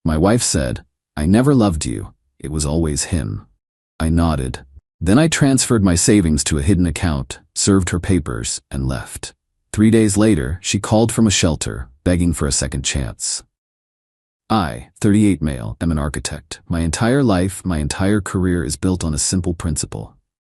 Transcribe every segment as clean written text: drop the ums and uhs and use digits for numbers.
My wife said, "I never loved you. It was always him." I nodded. Then I transferred my savings to a hidden account, served her papers, and left. 3 days later, she called from a shelter, begging for a second chance. I, 38 male, am an architect. My entire life, my entire career is built on a simple principle.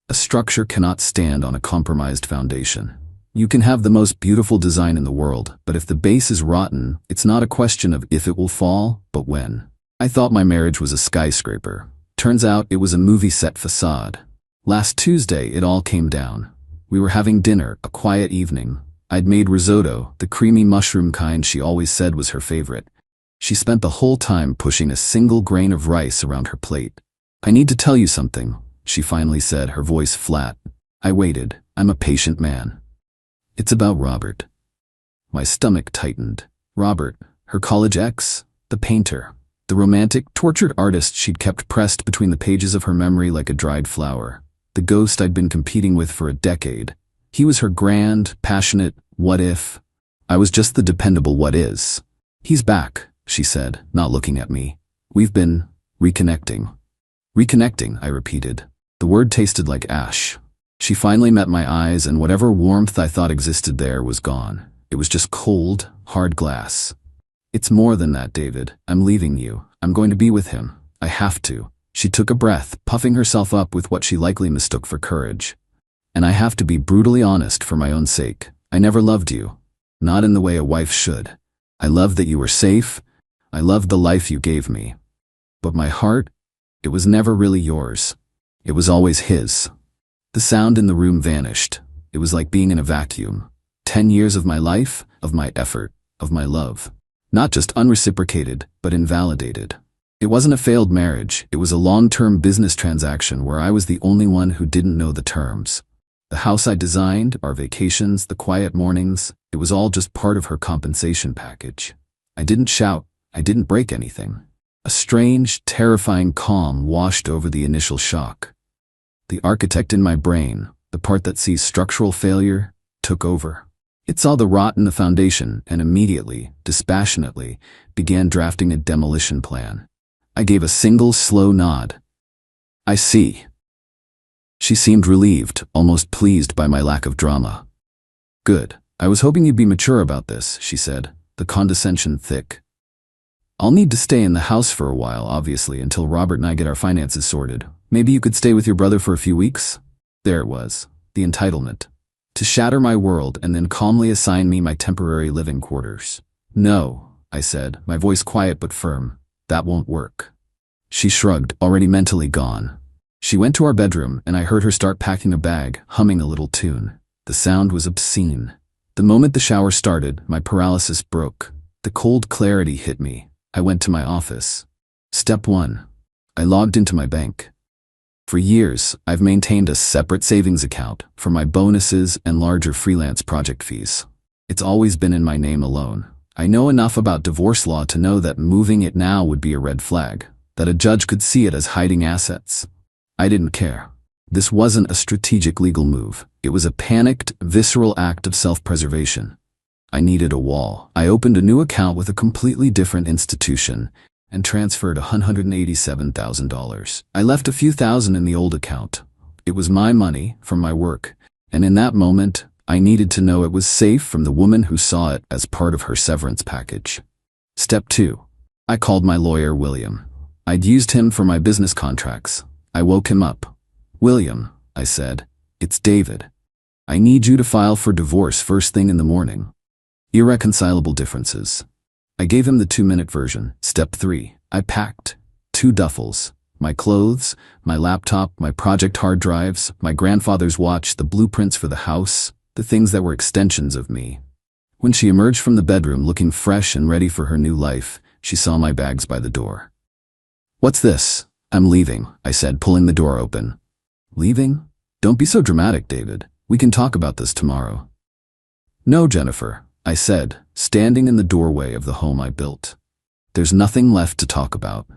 A structure cannot stand on a compromised foundation. You can have the most beautiful design in the world, but if the base is rotten, it's not a question of if it will fall, but when. I thought my marriage was a skyscraper. Turns out it was a movie set facade. Last Tuesday, it all came down. We were having dinner, a quiet evening. I'd made risotto, the creamy mushroom kind she always said was her favorite. She spent the whole time pushing a single grain of rice around her plate. "I need to tell you something," she finally said, her voice flat. I waited. I'm a patient man. "It's about Robert." My stomach tightened. Robert, her college ex, the painter, the romantic, tortured artist she'd kept pressed between the pages of her memory like a dried flower, the ghost I'd been competing with for a decade. He was her grand, passionate, what if. I was just the dependable what is. "He's back," she said, not looking at me. "We've been reconnecting." "Reconnecting," I repeated. The word tasted like ash. She finally met my eyes, and whatever warmth I thought existed there was gone. It was just cold, hard glass. "It's more than that, David. I'm leaving you. I'm going to be with him. I have to." She took a breath, puffing herself up with what she likely mistook for courage. "And I have to be brutally honest for my own sake. I never loved you. Not in the way a wife should. I loved that you were safe. I loved the life you gave me. But my heart, it was never really yours. It was always his." The sound in the room vanished. It was like being in a vacuum. 10 years of my life, of my effort, of my love. Not just unreciprocated, but invalidated. It wasn't a failed marriage. It was a long-term business transaction where I was the only one who didn't know the terms. The house I designed, our vacations, the quiet mornings, it was all just part of her compensation package. I didn't shout. I didn't break anything. A strange, terrifying calm washed over the initial shock. The architect in my brain, the part that sees structural failure, took over. It saw the rot in the foundation and immediately, dispassionately, began drafting a demolition plan. I gave a single, slow nod. "I see." She seemed relieved, almost pleased by my lack of drama. "Good. I was hoping you'd be mature about this," she said, the condescension thick. "I'll need to stay in the house for a while, obviously, until Robert and I get our finances sorted. Maybe you could stay with your brother for a few weeks?" There it was, the entitlement. To shatter my world and then calmly assign me my temporary living quarters. "No," I said, my voice quiet but firm. "That won't work." She shrugged, already mentally gone. She went to our bedroom, and I heard her start packing a bag, humming a little tune. The sound was obscene. The moment the shower started, my paralysis broke. The cold clarity hit me. I went to my office. Step 1. I logged into my bank. For years, I've maintained a separate savings account for my bonuses and larger freelance project fees. It's always been in my name alone. I know enough about divorce law to know that moving it now would be a red flag, that a judge could see it as hiding assets. I didn't care. This wasn't a strategic legal move. It was a panicked, visceral act of self-preservation. I needed a wall. I opened a new account with a completely different institution and transferred $187,000. I left a few thousand in the old account. It was my money from my work, and in that moment, I needed to know it was safe from the woman who saw it as part of her severance package. Step 2. I called my lawyer, William. I'd used him for my business contracts. I woke him up. "William," I said, "it's David. I need you to file for divorce first thing in the morning. Irreconcilable differences." I gave him the 2-minute version. Step 3. I packed 2 duffels. My clothes, my laptop, my project hard drives, my grandfather's watch, the blueprints for the house, the things that were extensions of me. When she emerged from the bedroom looking fresh and ready for her new life, she saw my bags by the door. "What's this?" "I'm leaving," I said, pulling the door open. "Leaving? Don't be so dramatic, David. We can talk about this tomorrow." "No, Jennifer," I said, standing in the doorway of the home I built. "There's nothing left to talk about."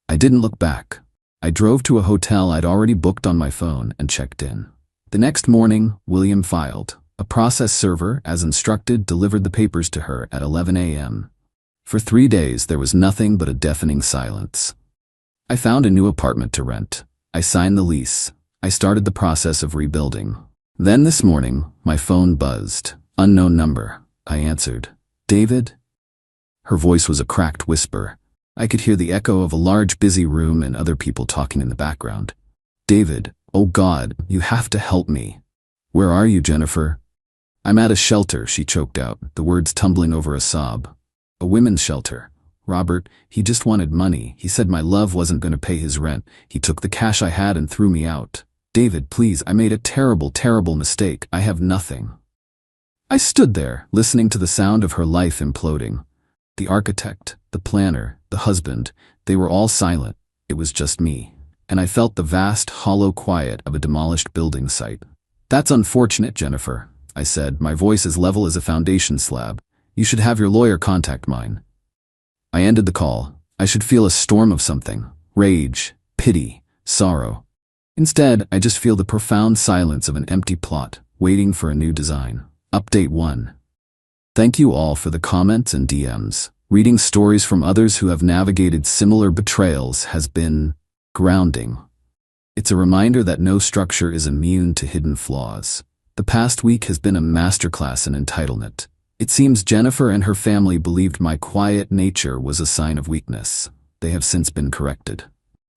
I didn't look back. I drove to a hotel I'd already booked on my phone and checked in. The next morning, William filed. A process server, as instructed, delivered the papers to her at 11 a.m. For 3 days, there was nothing but a deafening silence. I found a new apartment to rent. I signed the lease. I started the process of rebuilding. Then this morning, my phone buzzed. Unknown number. I answered. David? Her voice was a cracked whisper. I could hear the echo of a large, busy room and other people talking in the background. David, oh God, you have to help me. Where are you, Jennifer? I'm at a shelter, she choked out, the words tumbling over a sob. A women's shelter. Robert, he just wanted money. He said my love wasn't going to pay his rent. He took the cash I had and threw me out. David, please, I made a terrible, terrible mistake. I have nothing. I stood there, listening to the sound of her life imploding. The architect, the planner, the husband, they were all silent. It was just me. And I felt the vast, hollow quiet of a demolished building site. That's unfortunate, Jennifer, I said, my voice as level as a foundation slab. You should have your lawyer contact mine. I ended the call. I should feel a storm of something. Rage, pity, sorrow. Instead, I just feel the profound silence of an empty plot, waiting for a new design. Update 1. Thank you all for the comments and DMs. Reading stories from others who have navigated similar betrayals has been grounding. It's a reminder that no structure is immune to hidden flaws. The past week has been a masterclass in entitlement. It seems Jennifer and her family believed my quiet nature was a sign of weakness. They have since been corrected.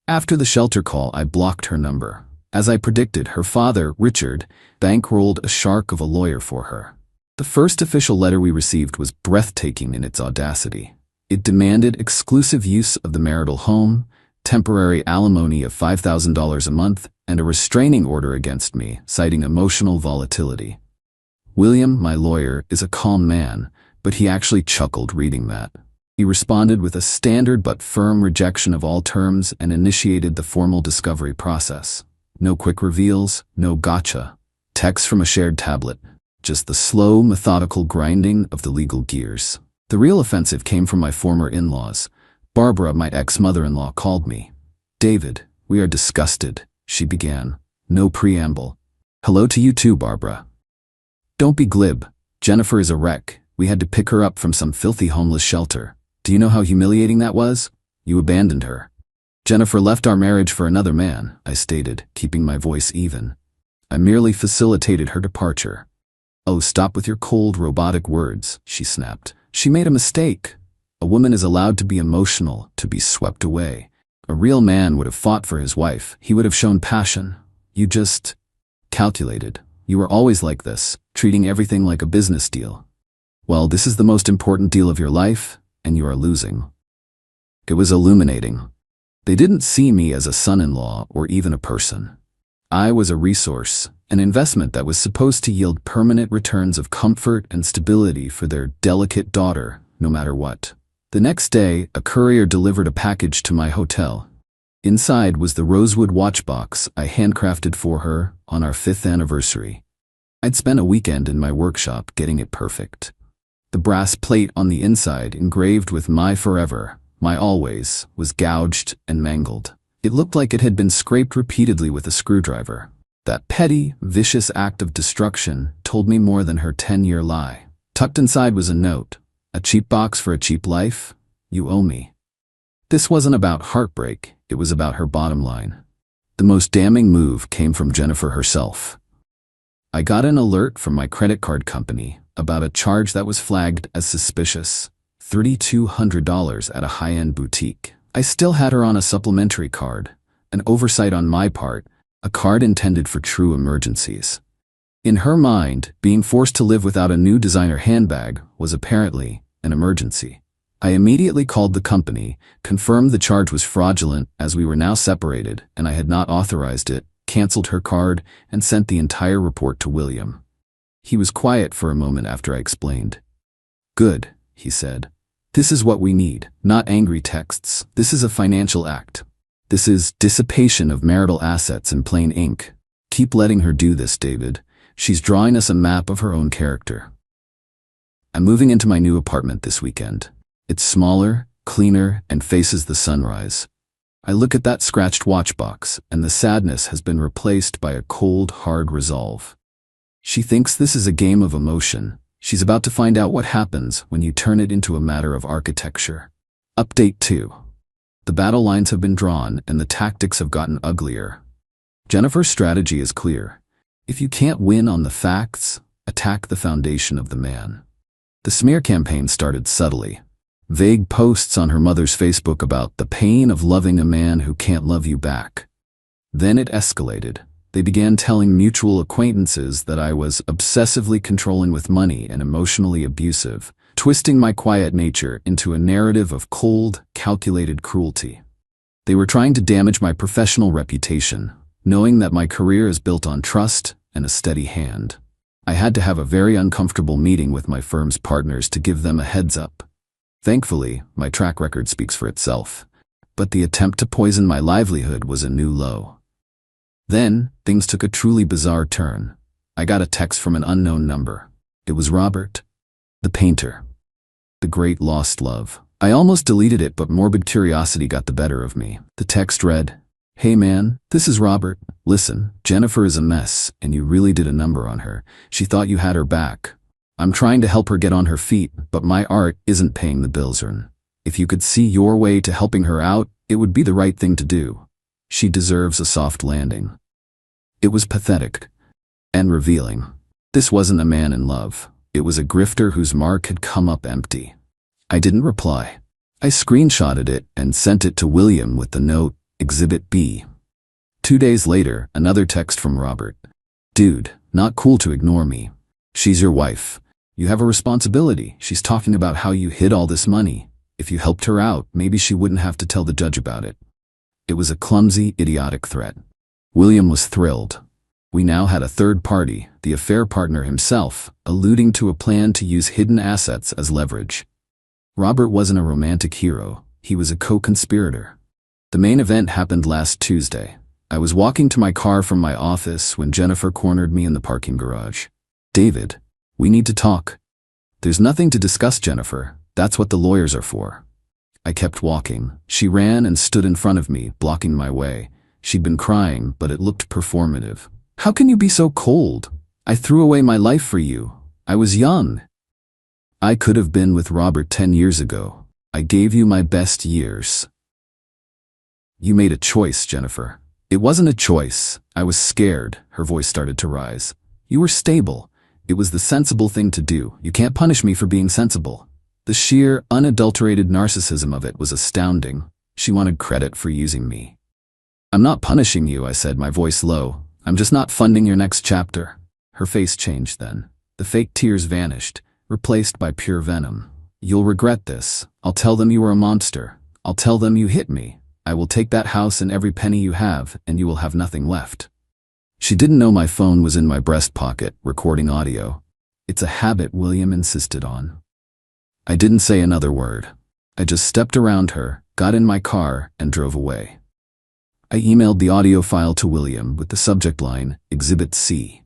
After the shelter call, I blocked her number. As I predicted, her father, Richard, bankrolled a shark of a lawyer for her. The first official letter we received was breathtaking in its audacity. It demanded exclusive use of the marital home, temporary alimony of $5,000 a month, and a restraining order against me, citing emotional volatility. William, my lawyer, is a calm man, but he actually chuckled reading that. He responded with a standard but firm rejection of all terms and initiated the formal discovery process. No quick reveals, no gotcha. Text from a shared tablet. Just the slow, methodical grinding of the legal gears. The real offensive came from my former in-laws. Barbara, my ex-mother-in-law, called me. David, we are disgusted, she began. No preamble. Hello to you too, Barbara. Don't be glib. Jennifer is a wreck. We had to pick her up from some filthy homeless shelter. Do you know how humiliating that was? You abandoned her. Jennifer left our marriage for another man, I stated, keeping my voice even. I merely facilitated her departure. Oh, stop with your cold, robotic words, she snapped. She made a mistake. A woman is allowed to be emotional, to be swept away. A real man would have fought for his wife. He would have shown passion. You just calculated. You were always like this, treating everything like a business deal. Well, this is the most important deal of your life, and you are losing. It was illuminating. They didn't see me as a son-in-law or even a person. I was a resource, an investment that was supposed to yield permanent returns of comfort and stability for their delicate daughter, no matter what. The next day, a courier delivered a package to my hotel. Inside was the rosewood watch box I handcrafted for her on our 5th anniversary. I'd spent a weekend in my workshop getting it perfect. The brass plate on the inside, engraved with my forever, my always, was gouged and mangled. It looked like it had been scraped repeatedly with a screwdriver. That petty, vicious act of destruction told me more than her 10-year lie. Tucked inside was a note. A cheap box for a cheap life? You owe me. This wasn't about heartbreak, it was about her bottom line. The most damning move came from Jennifer herself. I got an alert from my credit card company about a charge that was flagged as suspicious. $3,200 at a high-end boutique. I still had her on a supplementary card, an oversight on my part, a card intended for true emergencies. In her mind, being forced to live without a new designer handbag was apparently an emergency. I immediately called the company, confirmed the charge was fraudulent as we were now separated and I had not authorized it, canceled her card, and sent the entire report to William. He was quiet for a moment after I explained. Good, he said. This is what we need, not angry texts. This is a financial act. This is dissipation of marital assets in plain ink. Keep letting her do this, David. She's drawing us a map of her own character. I'm moving into my new apartment this weekend. It's smaller, cleaner, and faces the sunrise. I look at that scratched watch box, and the sadness has been replaced by a cold, hard resolve. She thinks this is a game of emotion, She's about to find out what happens when you turn it into a matter of architecture. Update 2. The battle lines have been drawn and the tactics have gotten uglier. Jennifer's strategy is clear. If you can't win on the facts, attack the foundation of the man. The smear campaign started subtly. Vague posts on her mother's Facebook about the pain of loving a man who can't love you back. Then it escalated. They began telling mutual acquaintances that I was obsessively controlling with money and emotionally abusive, twisting my quiet nature into a narrative of cold, calculated cruelty. They were trying to damage my professional reputation, knowing that my career is built on trust and a steady hand. I had to have a very uncomfortable meeting with my firm's partners to give them a heads up. Thankfully, my track record speaks for itself, but the attempt to poison my livelihood was a new low. Then, things took a truly bizarre turn. I got a text from an unknown number. It was Robert, the painter. The great lost love. I almost deleted it, but morbid curiosity got the better of me. The text read, "Hey man, this is Robert. Listen, Jennifer is a mess, and you really did a number on her. She thought you had her back. I'm trying to help her get on her feet, but my art isn't paying the bills. If you could see your way to helping her out, it would be the right thing to do. She deserves a soft landing." It was pathetic and revealing. This wasn't a man in love. It was a grifter whose mark had come up empty. I didn't reply. I screenshotted it and sent it to William with the note, Exhibit B. 2 days later, another text from Robert. "Dude, not cool to ignore me. She's your wife. You have a responsibility. She's talking about how you hid all this money. If you helped her out, maybe she wouldn't have to tell the judge about it." It was a clumsy, idiotic threat. William was thrilled. We now had a third party, the affair partner himself, alluding to a plan to use hidden assets as leverage. Robert wasn't a romantic hero. He was a co-conspirator. The main event happened last Tuesday. I was walking to my car from my office when Jennifer cornered me in the parking garage. "David, we need to talk." "There's nothing to discuss, Jennifer. That's what the lawyers are for." I kept walking. She ran and stood in front of me, blocking my way. She'd been crying, but it looked performative. "How can you be so cold? I threw away my life for you. I was young. I could have been with Robert 10 years ago. I gave you my best years." "You made a choice, Jennifer." "It wasn't a choice. I was scared." Her voice started to rise. "You were stable. It was the sensible thing to do. You can't punish me for being sensible." The sheer, unadulterated narcissism of it was astounding. She wanted credit for using me. "I'm not punishing you," I said, my voice low. "I'm just not funding your next chapter." Her face changed then. The fake tears vanished, replaced by pure venom. "You'll regret this. I'll tell them you were a monster. I'll tell them you hit me. I will take that house and every penny you have, and you will have nothing left." She didn't know my phone was in my breast pocket, recording audio. It's a habit William insisted on. I didn't say another word. I just stepped around her, got in my car, and drove away. I emailed the audio file to William with the subject line, Exhibit C.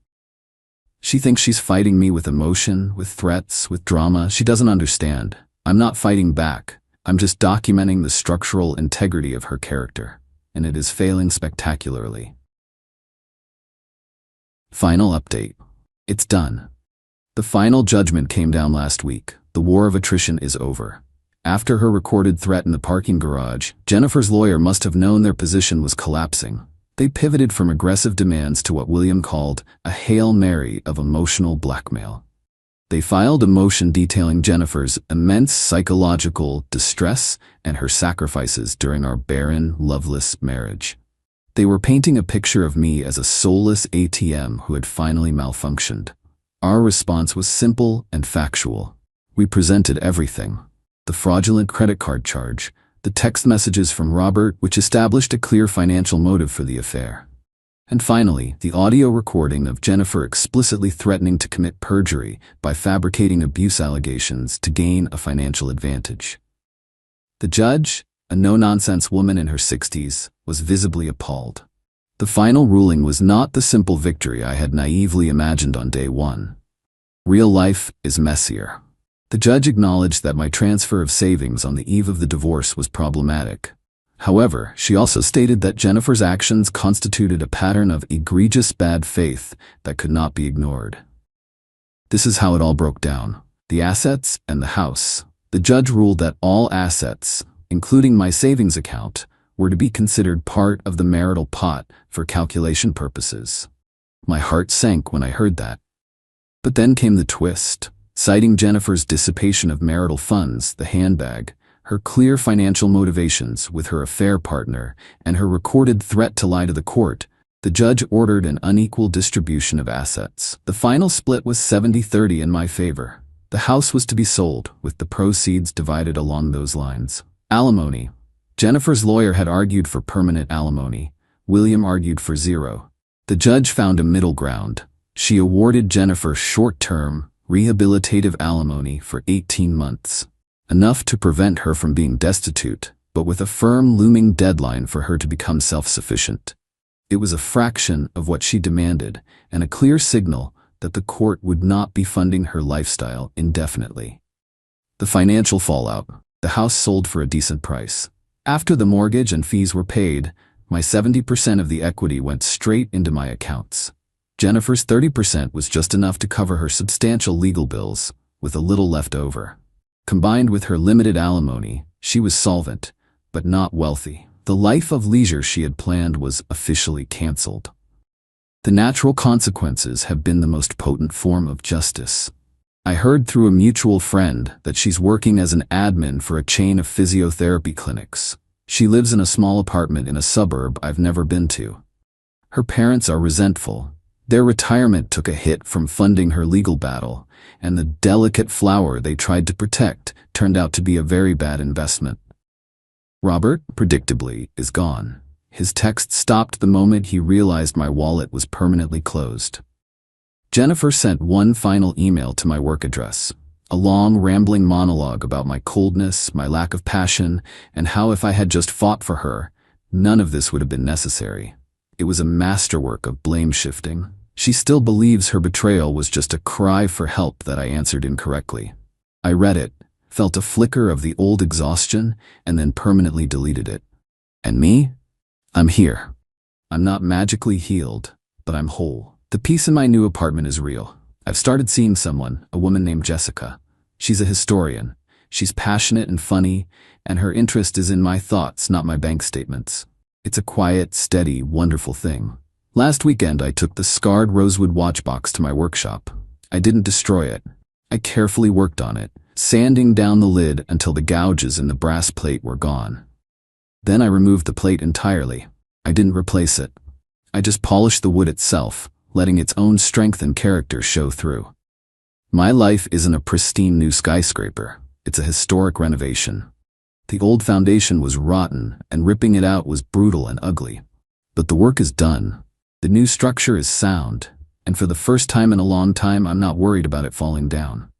She thinks she's fighting me with emotion, with threats, with drama. She doesn't understand. I'm not fighting back. I'm just documenting the structural integrity of her character, and it is failing spectacularly. Final update. It's done. The final judgment came down last week. The war of attrition is over. After her recorded threat in the parking garage, Jennifer's lawyer must have known their position was collapsing. They pivoted from aggressive demands to what William called a Hail Mary of emotional blackmail. They filed a motion detailing Jennifer's immense psychological distress and her sacrifices during our barren, loveless marriage. They were painting a picture of me as a soulless ATM who had finally malfunctioned. Our response was simple and factual. We presented everything. The fraudulent credit card charge, the text messages from Robert which established a clear financial motive for the affair. And finally, the audio recording of Jennifer explicitly threatening to commit perjury by fabricating abuse allegations to gain a financial advantage. The judge, a no-nonsense woman in her 60s, was visibly appalled. The final ruling was not the simple victory I had naively imagined on day one. Real life is messier. The judge acknowledged that my transfer of savings on the eve of the divorce was problematic. However, she also stated that Jennifer's actions constituted a pattern of egregious bad faith that could not be ignored. This is how it all broke down. The assets and the house. The judge ruled that all assets, including my savings account, were to be considered part of the marital pot for calculation purposes. My heart sank when I heard that. But then came the twist. Citing Jennifer's dissipation of marital funds, the handbag, her clear financial motivations with her affair partner, and her recorded threat to lie to the court, the judge ordered an unequal distribution of assets. The final split was 70-30 in my favor. The house was to be sold, with the proceeds divided along those lines. Alimony. Jennifer's lawyer had argued for permanent alimony. William argued for zero. The judge found a middle ground. She awarded Jennifer short-term, rehabilitative alimony for 18 months. Enough to prevent her from being destitute, but with a firm looming deadline for her to become self-sufficient. It was a fraction of what she demanded, and a clear signal that the court would not be funding her lifestyle indefinitely. The financial fallout. The house sold for a decent price. After the mortgage and fees were paid, my 70% of the equity went straight into my accounts. Jennifer's 30% was just enough to cover her substantial legal bills, with a little left over. Combined with her limited alimony, she was solvent, but not wealthy. The life of leisure she had planned was officially canceled. The natural consequences have been the most potent form of justice. I heard through a mutual friend that she's working as an admin for a chain of physiotherapy clinics. She lives in a small apartment in a suburb I've never been to. Her parents are resentful. Their retirement took a hit from funding her legal battle, and the delicate flower they tried to protect turned out to be a very bad investment. Robert, predictably, is gone. His text stopped the moment he realized my wallet was permanently closed. Jennifer sent one final email to my work address, a long, rambling monologue about my coldness, my lack of passion, and how if I had just fought for her, none of this would have been necessary. It was a masterwork of blame shifting. She still believes her betrayal was just a cry for help that I answered incorrectly. I read it, felt a flicker of the old exhaustion, and then permanently deleted it. And me? I'm here. I'm not magically healed, but I'm whole. The peace in my new apartment is real. I've started seeing someone, a woman named Jessica. She's a historian. She's passionate and funny, and her interest is in my thoughts, not my bank statements. It's a quiet, steady, wonderful thing. Last weekend, I took the scarred rosewood watchbox to my workshop. I didn't destroy it. I carefully worked on it, sanding down the lid until the gouges in the brass plate were gone. Then I removed the plate entirely. I didn't replace it. I just polished the wood itself, letting its own strength and character show through. My life isn't a pristine new skyscraper. It's a historic renovation. The old foundation was rotten, and ripping it out was brutal and ugly. But the work is done. The new structure is sound, and for the first time in a long time, I'm not worried about it falling down.